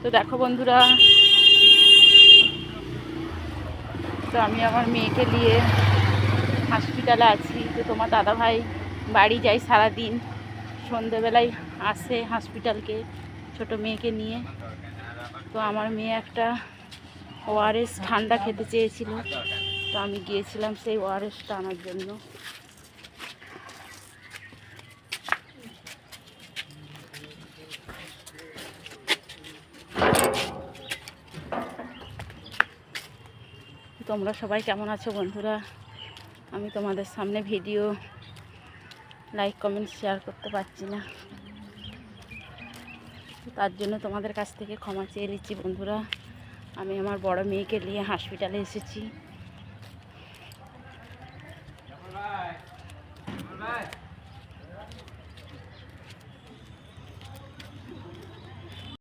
তো দেখো বন্ধুরা, তো আমি আমার মেয়েকে নিয়ে হসপিটালে আছি। তো তোমার দাদাভাই বাড়ি যায় সারাদিন, সন্ধেবেলায় আসে হসপিটালকে ছোট মেয়েকে নিয়ে। তো আমার মেয়ে একটা ওআরএস ঠান্ডা খেতে চেয়েছিল, তো আমি গিয়েছিলাম সেই ওআরএসটা আনার জন্য। তোমরা সবাই কেমন আছো বন্ধুরা? আমি তোমাদের সামনে ভিডিও লাইক কমেন্ট শেয়ার করতে পারছি না, তার জন্য তোমাদের কাছ থেকে ক্ষমা চেয়ে নিচ্ছি বন্ধুরা। আমি আমার বড় মেয়েকে নিয়ে হসপিটালে এসেছি।